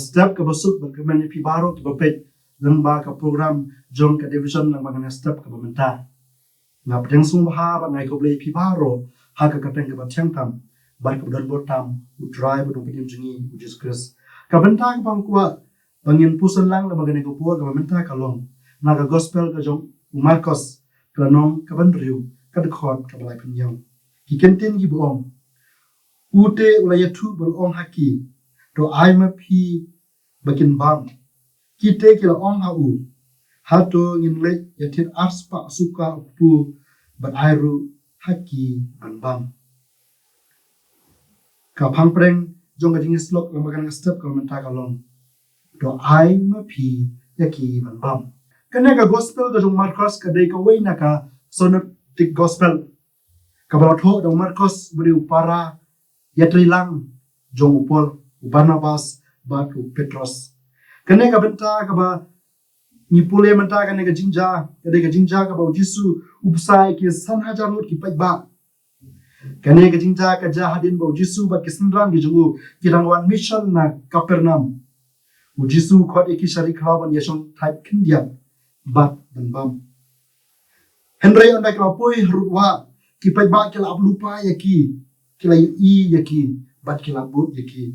step ka basuk ba kemani pi baro ki bapet lang ba ka program jong ka division lang ba kana step ka bamenta ngap deng sung ba ba ngai ko blei pi baro ha ka kateng ka batang tam bar ka dan botam u drive do pidim jingi u Jesus Christ ka benta ka bang kwa bangin pusan lang la ba kana ko por ka bamenta ka long na ka gospel ka jong Markos ka nong ka ban riu ka de khot ka balai pinyang ki kentin gi bong ute ulaya thu bal ong haki to ai ma phi bakin bang kite kila ong ha u hato ngin le yatin arspa suka pu bat airu haki ban bang ka phang preng jong ga jingis lok lamagan step ka menta ka long to ai ma phi yaki ban bang kana ka gospel ka jong Markos ka dei ka weina ka synoptic gospel ka balatho dong Markos budi upara yatri lang jong upol Barnabas bat Petros kane ka benta ka ba ni pule menta kane ka jingja ka ba Jisu upsai ki san hajar lut ki ba kane ka jingja ka jahadin ba Jisu bat ki sindran ki jungu ki rangwan mission na Kapernaum Jisu khot eki shari khawan yashong type kindia bat ban bam Henry on ka poi rutwa ki ba ki la lupa yaki ki la i yaki bat ki la but yaki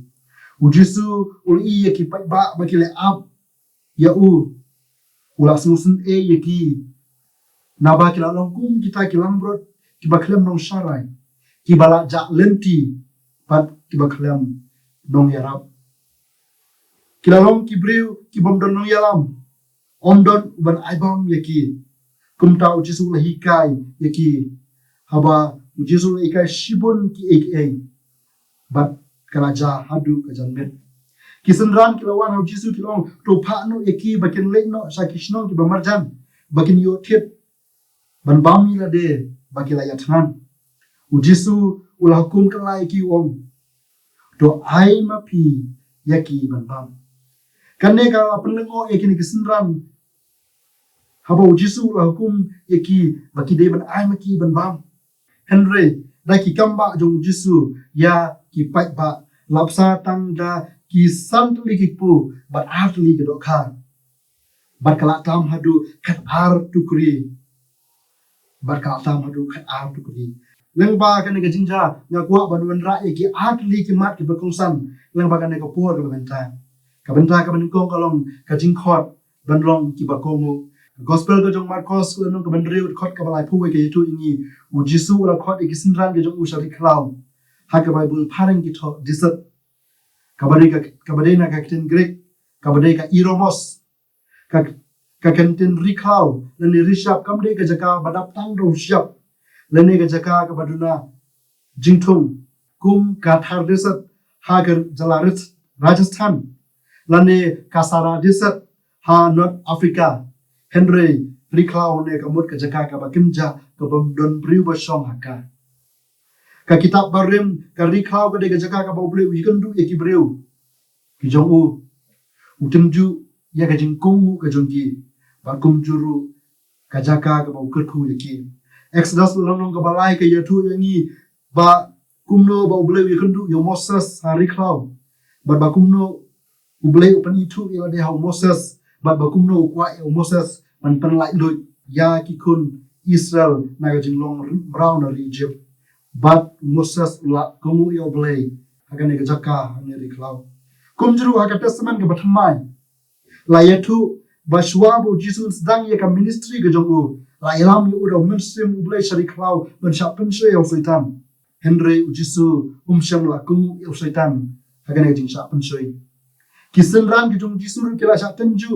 Jisu ul i yaki ba ki la up ya ula snusun e yaki na ba ki la longkum kita ki lambrot ki ba klem nong sharai ki bala ja lenti bat ki ba klem nong iarap ki la long ki breu ki bom don nong yalam omdon ban aibam yaki kumta Jisu la hikai yaki haba Jisu la ikai shibun ki aka bat kalaja hadu kajanmet kisendran kilawan Jisu kilong to phanu eki bakin leino sakishno ki bamarjan bakin yo thet ban bami la de bakila yathan Jisu ula hukum kalai ki om to ai ma phi yaki ban bam kanne ka aplengo eki ni kisendran haba Jisu ula hukum eki baki de ban ai ma ki ban bam Henry da ki kamba jong Jisu ya ki pai ba lapsa tang da ki santli ki pu bat artli ki dokha bat kala tam hadu khat ar tukri bat kala tam hadu khat ar tukri lengba kan ga jingja nga kwa ban wan ra ki artli ki mat ki bakongsan lengba kan ga por ga benta ka ban kong kalong ka jingkhot ban long ki bakongu gospel ga jong Markos ko no ka ban riu khot ka balai phu ke tu ingi Jisu la khot ki sinran ga jong usari khlau ha ka bible pharang ki tho disat kabadai na ka ktin Greek kabadai ka iromos ka ktin rikau lani rishap kamdai ka jaka badap tang do shap lani ka jaka ka baduna jingthmu kum ka thar desat ha ka jalarit Rajasthan lani kasara desat ha North Africa Henry rikau ne ka mut ka jaka ka bakimja ka bom don briu ba shong haka ka kitab barim ka rikau ka de ka jaka ka boble wikandu eki breu ki jong utimju ya ka jingkong ka jongki ba kumjuru ka jaka ka bau kerku eki Exodus long ka balai ka yatu yangi ba kumno ba uble wikandu yo Moses ha rikau ba kumno uble upan itu ya de ha Moses ba kumno kwa ya Moses man pan lai lui ya ki kun Israel na ka jinglong brown Egypt but Moses la komu U Blei agane ga jaka ne riklau kumjuru aga testament ga bathamai la yetu bashwa bo Jesus dang ye ka ministry ga jongu la ilam yu ro mynsiem U Blei shari khlau ban sha pen shwe yo saitan Henry Jisu sham la komu yo saitan agane jing sha pen shwe kisenran gi jong Jisu ru kila sha tenju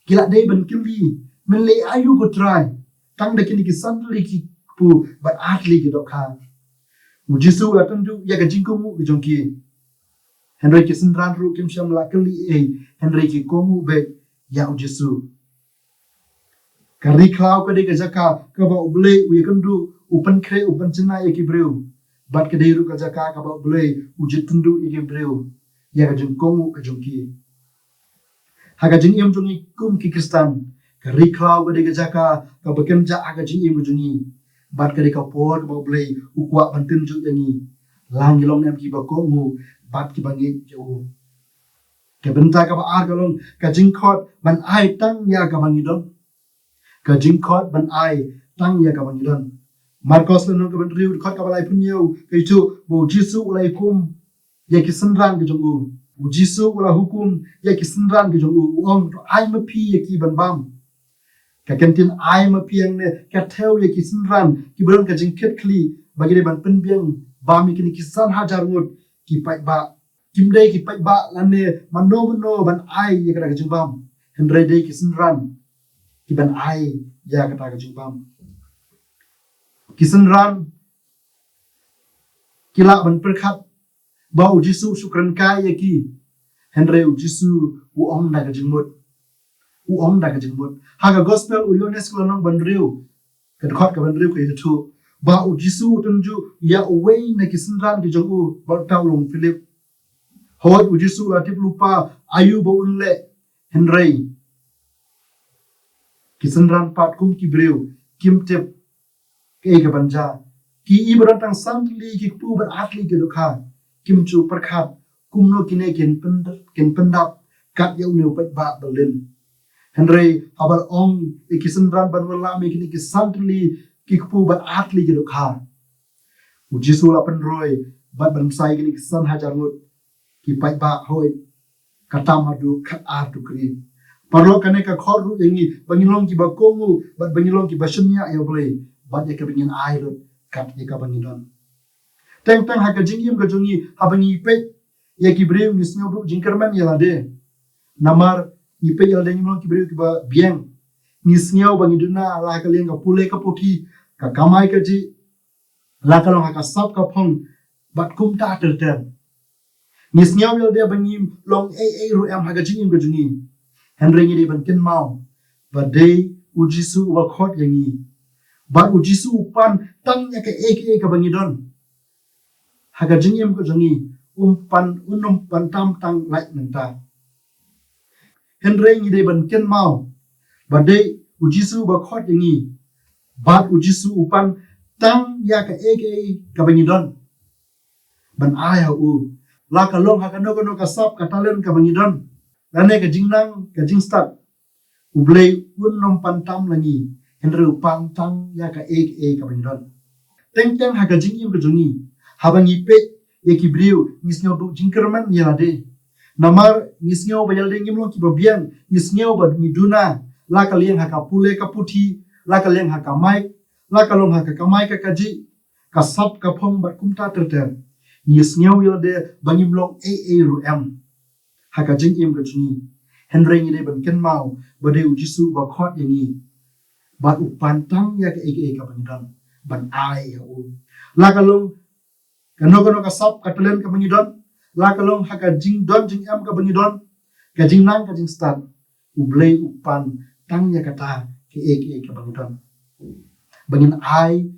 kila dei ban kimbi men le ayu go try tang de kini ki santli ki pu but atli ki dokha Jisu la tenju ya ga jingkumu gi jongki Henry ki sindran ru kim sham la kali Henry ki komu be ya Jisu kari klau ka de ga jaka ka ba uble u yakandu upan kre upan china ki breu bat ka de ru ka jaka ka ba uble u jitundu ki breu ya ga jingkomu ka jongki haga jingim jongi kum ki kristan kari klau ka de ga jaka ka ba kemja aga jingim jongi bat ka de ka por ba uble u kwa bantin ju yangi lang long em ki ba ko mu bat ki bangi jo Ka benta ka ba ar kalong ka jingkhot ban ai tang ya ka bangidon. Ka jingkhot ban ai tang ya ka bangidon. Markos le no ka ban riu khot ka balai punyo ka chu bo Jisu ulai kum ya ki sanran ka jong U Jisu ula hukum ya ki sanran ka jong U ong ai ma phi ya ki ban bam. Ka kentin ai ma piang ne ka theo ya ki sanran ki bron ka jingkhet kli bagi de ban pen biang ba mi kini ki san hajar ngut ki pai ba kim dei ki pai ba lane mano ban ai ya ka jing bam hendrai dei ki sanran ki ban ai ya ka jing bam ki sanran kila ban perkhat ba U Jisu sukran kai ya ki hendrai U Jisu u ong da ka jing mut u ong da ka jing mut ha ka gospel u yones ko nong ban riu ka khot ka ban riu ka thu ba U Jisu tunju ya wei na ki sanran ki jong U ba taw long Philip hoi U Jisu la tip lupa ayu bo unle hendrai ki sanran pat kum ki breu kim tep ke ka banja ki ibran tang santli ki pu bar atli ke dokha kim chu parkhat kumno kine ken pendap kat yau neu pat ba berlin hendrai habal ong ki sanran ban wala me kini ki santli ki pu bar atli ke dokha U Jisu la pen roi bat ban sai kini ki san hajar ngut ki pai ba hoi katam hadu khat ar tu kri parlo kane ka khor ru yengi bangilong ki ba kongu bat bangilong ki ba shunya U Blei bat ye ka bingin ai ru kat ye ka bangidon teng ha ka jingim ka jungi ha bangi pe ye ki breu ni snyo bu jingkerman yala de namar ni pe yala de ki breu ki ba bieng ni snyo bangiduna la ka leng ka pule ka poti ka kamai ka ji la ka long ha ka sap ka phong bat kum ta ter ni snyo yala de bangim long ru am ha ka jingim ka jungi Henry ni ban ken mau ba dei U Jisu wa khot yangi ba U Jisu pan tang ya ka ka bangidon ha ka jingim ko jangi unum pan tam tang lai nanta Henry ni ban ken mau ba dei U Jisu ba khot yangi ba U Jisu pan tang ya ka ka bangidon ban ai ha U la ka long ha ka no ka sap ka talen ka bangidon lane ka jingnang ka jingstat U Blei unnom pantam langi henru pantang ya ka ka bangidon teng ha ka jingim ka jungi habangi pe ye ki briu nisnyo bu jingkerman ya de namar nisnyo ba yalde ngimlo ki ba biang nisnyo ba ni duna la ka leng ha ka pule ka puthi la ka leng ha ka mai la ka long ha ka mai ka kaji ka sap ka phong ba kumta ter nisnyo yalde bangimlong ru am ha ka jingim ka jungi Henry ni de ban ken mau ba de U Jisu ba khot yangi ba u pantang ya ka ka bangidon ban ai ya U la ka long kano ka sap ka telen ka bangidon la ka long ha ka jing am ka bangidon ka jingnang ka jingstan U Blei u pan tang ya ka ta ka bangidon bangin ai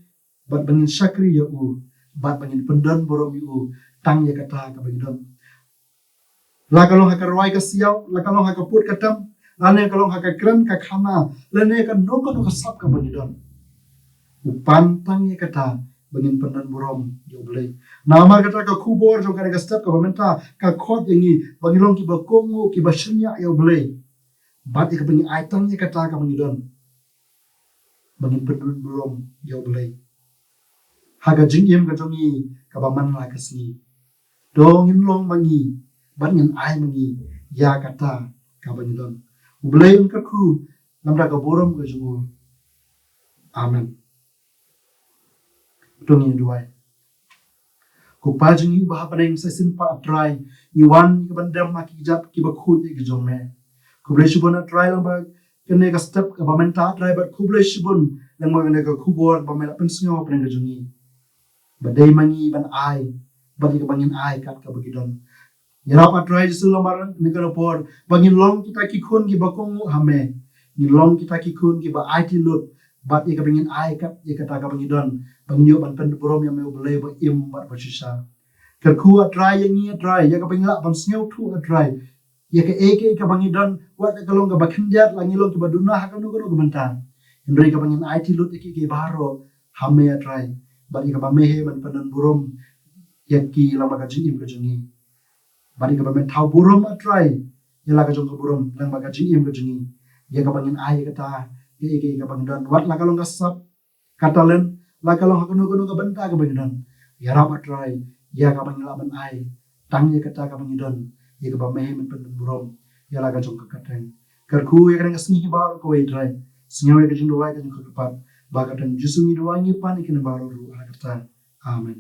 bat bangin syakri ya U bat bangin pendon borom U tang ya ka ta ka bangidon la kalong ha ka roi ka siaw la kalong ha ka put ka tam lane kalong ha ka kran ka khana lane ka no ka sap ka bangidon upan tang ye kata bangin penan burom U Blei namar kata ka kubor jo ka step ka bamenta ka khot yangi bangilong ki ba kongu ki ba shnya U Blei bat ka bangin ai tang ye kata ka bangidon bangin penan burom U Blei ha ka jingim ka jongi ka ba manla ka sngi dongin long mangi bangin ai mangi ya kata ka bangidon U Blei un ka khu namra ka borom ka jungu amen tungi duai ko pajing yu bah paneng sa sin pa try ni wan ka bandam ma ki jap ki ba khut ki jong me ko ble shibon try lang ba kene ka step ka ba menta try ba ko ble shibon lang ma ne ka khubor ba me la pen sngo paneng ka jongi ba dei mangi ban ai ba ki bangin ai kat ka bagidon yarap try jisu lamar ne ka por bangin long kita ki khun ki ba kong hame ni long kita ki khun ki ba ai ti lut bat ye ka bangin ai kat ye kata ka bangidon bangyo ban pen borom ya me U Blei ba im bat ba shisha ka khu try ye ngi try ye ka bangla ban sneu thu try ye ka ka bangidon wat ka long ka ba khinjat la ngi long ki ba duna ha ka no ka bantan Henry ka bangin ai ti lut ki baro hame try bat ye ka ba me he ban pen borom ye ki lama ka jingim ka jongi bari ka bamen thau burom atrai yala ka jong ka burom lang baga jingim ka jingi ya ka bangin ai kata ke ka bangdan wat la kalong ka sap katalen la kalong hakunu ka benta ka bangdan yarap atrai ya ka bangin laban ai tang ya kata ka bangdan ya ka bameh men pen burom yala ka jong ka kateng kerku ya kan ngasni ba ko wei drai sngi ka jing do wai ka jong ka pat baga dan jusu ni do wai ni pan ikin baru ru kata amen.